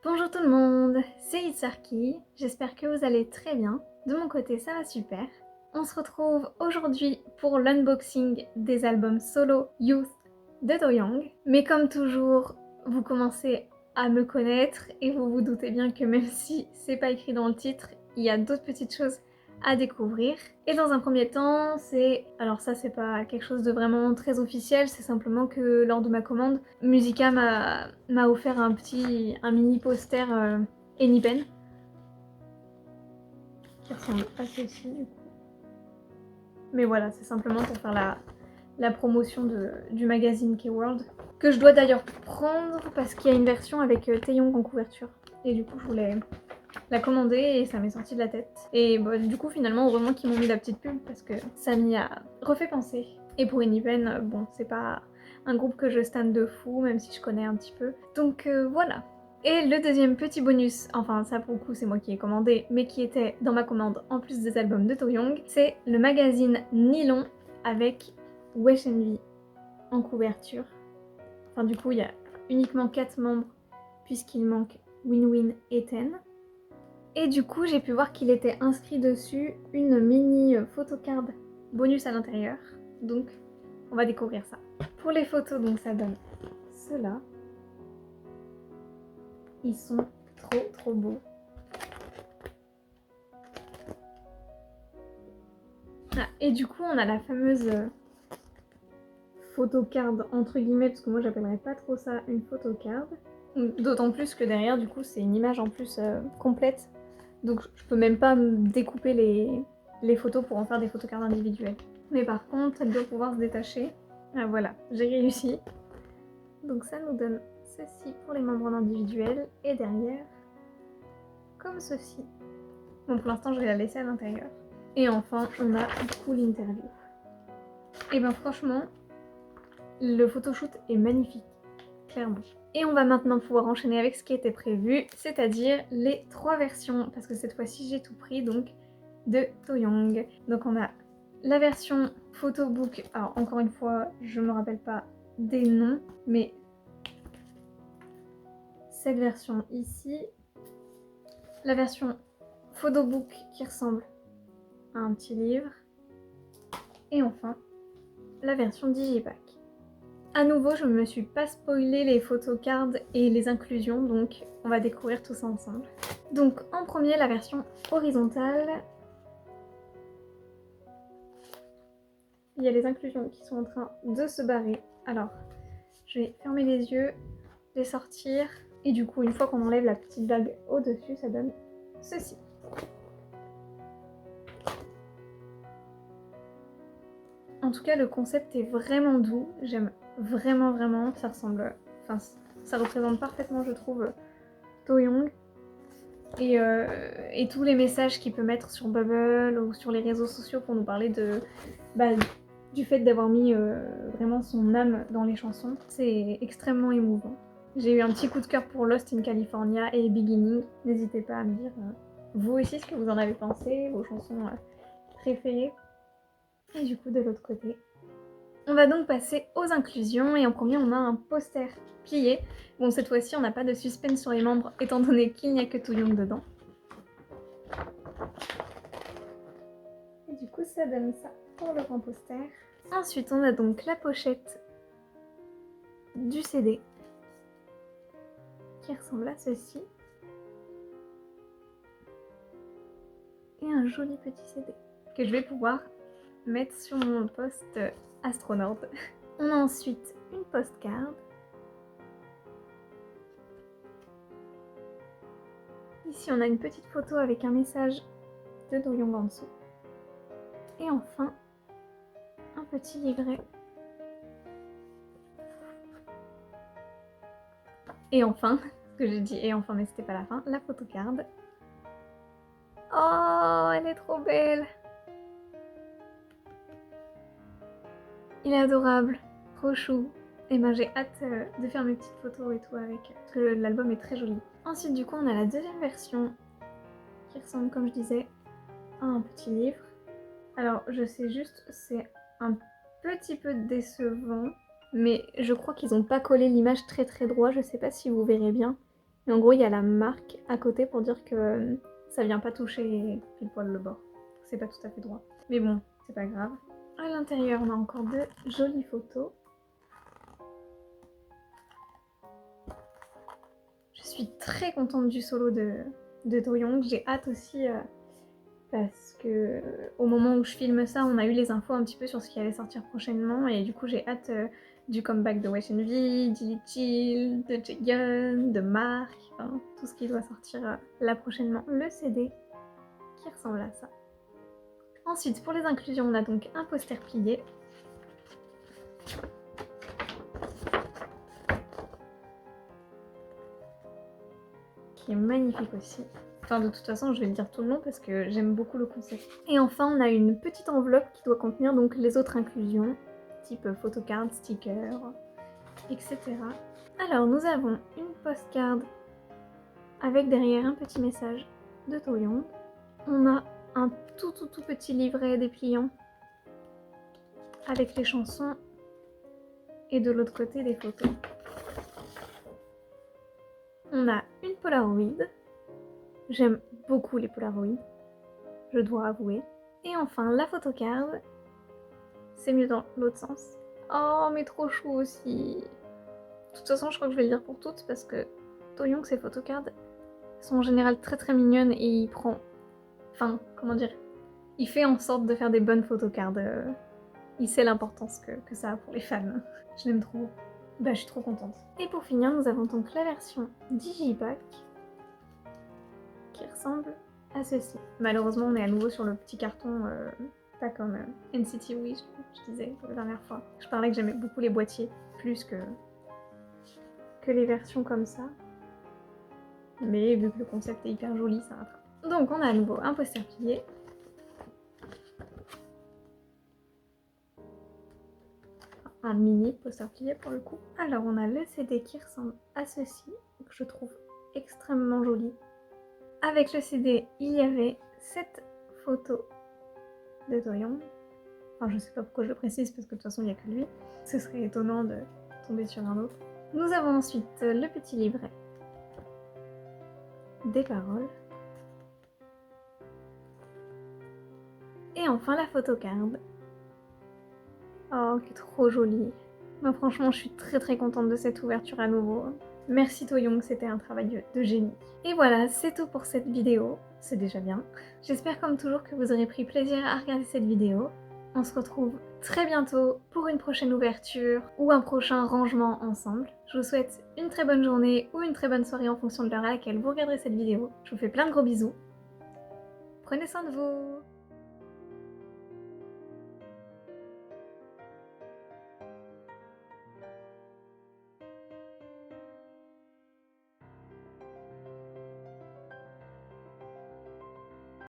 Bonjour tout le monde, c'est Itsarki, j'espère que vous allez très bien. De mon côté ça va super. On se retrouve aujourd'hui pour l'unboxing des albums solo Youth de Do-Young. Mais comme toujours, vous commencez à me connaître et vous vous doutez bien que même si c'est pas écrit dans le titre, il y a d'autres petites choses à découvrir. Et dans un premier temps, alors ça c'est pas quelque chose de vraiment très officiel, c'est simplement que lors de ma commande, Musica m'a offert un mini poster Enipen qui ressemble à ceci du coup. Mais voilà, c'est simplement pour faire la promotion du magazine K-World, que je dois d'ailleurs prendre parce qu'il y a une version avec Taeyong en couverture. Et du coup je voulais la commander et ça m'est sorti de la tête. Et bah, du coup finalement heureusement qu'ils m'ont mis la petite pub parce que ça m'y a refait penser. Et pour Enipen, bon c'est pas un groupe que je stan de fou même si je connais un petit peu. Donc voilà. Et le deuxième petit bonus, enfin ça pour le coup c'est moi qui ai commandé, mais qui était dans ma commande en plus des albums de Do-Young, c'est le magazine Nylon avec Wesh Envy en couverture. Enfin du coup il y a uniquement 4 membres puisqu'il manque Winwin et Ten. Et du coup, j'ai pu voir qu'il était inscrit dessus une mini photocard bonus à l'intérieur. Donc, on va découvrir ça. Pour les photos, donc ça donne cela. Ils sont trop beaux. Ah, et du coup, on a la fameuse photocard entre guillemets, parce que moi j'appellerais pas trop ça une photocard. D'autant plus que derrière, du coup, c'est une image en plus complète. Donc je peux même pas découper les photos pour en faire des photocards individuelles. Mais par contre, elle doit pouvoir se détacher. Ah voilà, j'ai réussi. Donc ça nous donne ceci pour les membres individuels et derrière, comme ceci. Bon, pour l'instant, je vais la laisser à l'intérieur. Et enfin, on a du coup l'interview. Et ben franchement, le photoshoot est magnifique, clairement. Et on va maintenant pouvoir enchaîner avec ce qui était prévu, c'est-à-dire les 3 versions, parce que cette fois-ci j'ai tout pris, donc de Do-Young. Donc on a la version photobook, alors encore une fois, je me rappelle pas des noms, mais cette version ici, la version photobook qui ressemble à un petit livre, et enfin la version digipack. A nouveau, je ne me suis pas spoilé les photocards et les inclusions, donc on va découvrir tout ça ensemble. Donc en premier, la version horizontale. Il y a les inclusions qui sont en train de se barrer. Alors, je vais fermer les yeux, les sortir. Et du coup, une fois qu'on enlève la petite bague au-dessus, ça donne ceci. En tout cas, le concept est vraiment doux. J'aime vraiment. Ça ressemble... Enfin, ça représente parfaitement, je trouve, Do-Young. Et tous les messages qu'il peut mettre sur Bubble ou sur les réseaux sociaux pour nous parler du fait d'avoir mis vraiment son âme dans les chansons. C'est extrêmement émouvant. J'ai eu un petit coup de cœur pour Lost in California et Beginning. N'hésitez pas à me dire vous aussi ce que vous en avez pensé, vos chansons préférées. Et du coup de l'autre côté, on va donc passer aux inclusions et en premier on a un poster plié. Bon, cette fois-ci on n'a pas de suspense sur les membres étant donné qu'il n'y a que Do-Young dedans. Et du coup ça donne ça pour le grand poster. Ensuite on a donc la pochette du CD qui ressemble à ceci. Et un joli petit CD que je vais pouvoir mettre sur mon poste astronaute. On a ensuite une postcard. Ici on a une petite photo avec un message de Do-Young en dessous. Et enfin, un petit livret. Et enfin, ce que j'ai dit et enfin mais c'était pas la fin, la photocard. Oh, elle est trop belle! Il est adorable, trop chou. Et ben j'ai hâte de faire mes petites photos et tout avec, parce que l'album est très joli. Ensuite du coup on a la deuxième version qui ressemble comme je disais à un petit livre. Alors je sais juste, c'est un petit peu décevant, mais je crois qu'ils n'ont pas collé l'image très droit, je sais pas si vous verrez bien. Et en gros, il y a la marque à côté pour dire que ça vient pas toucher pile poil le bord. C'est pas tout à fait droit. Mais bon, c'est pas grave. À l'intérieur, on a encore de jolies photos. Je suis très contente du solo de Do Young. J'ai hâte aussi parce que au moment où je filme ça, on a eu les infos un petit peu sur ce qui allait sortir prochainement. Et du coup, j'ai hâte du comeback de Wei Shenvi, d'Illy Chill, de Jaegeon, de Mark, enfin, tout ce qui doit sortir là prochainement. Le CD qui ressemble à ça. Ensuite, pour les inclusions, on a donc un poster plié. Qui est magnifique aussi. Enfin, de toute façon, je vais le dire tout le long parce que j'aime beaucoup le concept. Et enfin, on a une petite enveloppe qui doit contenir donc les autres inclusions, type photocard, sticker, etc. Alors, nous avons une postcard avec derrière un petit message de Do Young. On a un tout petit livret dépliant avec les chansons et de l'autre côté des photos. On a une Polaroid. J'aime beaucoup les Polaroids, je dois avouer. Et enfin, la photocard. C'est mieux dans l'autre sens. Oh, mais trop chou aussi. De toute façon, je crois que je vais le dire pour toutes parce que Do Young, ses photocards sont en général très mignonnes et il prend... Enfin, comment dire, il fait en sorte de faire des bonnes photocards. Il sait l'importance que ça a pour les fans. Je l'aime trop. Bah, je suis trop contente. Et pour finir, nous avons donc la version Digipack qui ressemble à ceci. Malheureusement, on est à nouveau sur le petit carton, pas comme NCT Wish, je disais pour la dernière fois. Je parlais que j'aimais beaucoup les boîtiers, plus que les versions comme ça. Mais vu que le concept est hyper joli, ça rattrape. Donc on a à nouveau un poster plié. Un mini poster plié pour le coup. Alors on a le CD qui ressemble à ceci, que je trouve extrêmement joli. Avec le CD, il y avait cette photo de Do Young. Enfin, je sais pas pourquoi je le précise, parce que de toute façon, il n'y a que lui. Ce serait étonnant de tomber sur un autre. Nous avons ensuite le petit livret des paroles. Et enfin, la photocard. Oh, qui est trop jolie. Moi, franchement, je suis très contente de cette ouverture à nouveau. Merci Do Young, c'était un travail de génie. Et voilà, c'est tout pour cette vidéo. C'est déjà bien. J'espère comme toujours que vous aurez pris plaisir à regarder cette vidéo. On se retrouve très bientôt pour une prochaine ouverture ou un prochain rangement ensemble. Je vous souhaite une très bonne journée ou une très bonne soirée en fonction de l'heure à laquelle vous regarderez cette vidéo. Je vous fais plein de gros bisous. Prenez soin de vous.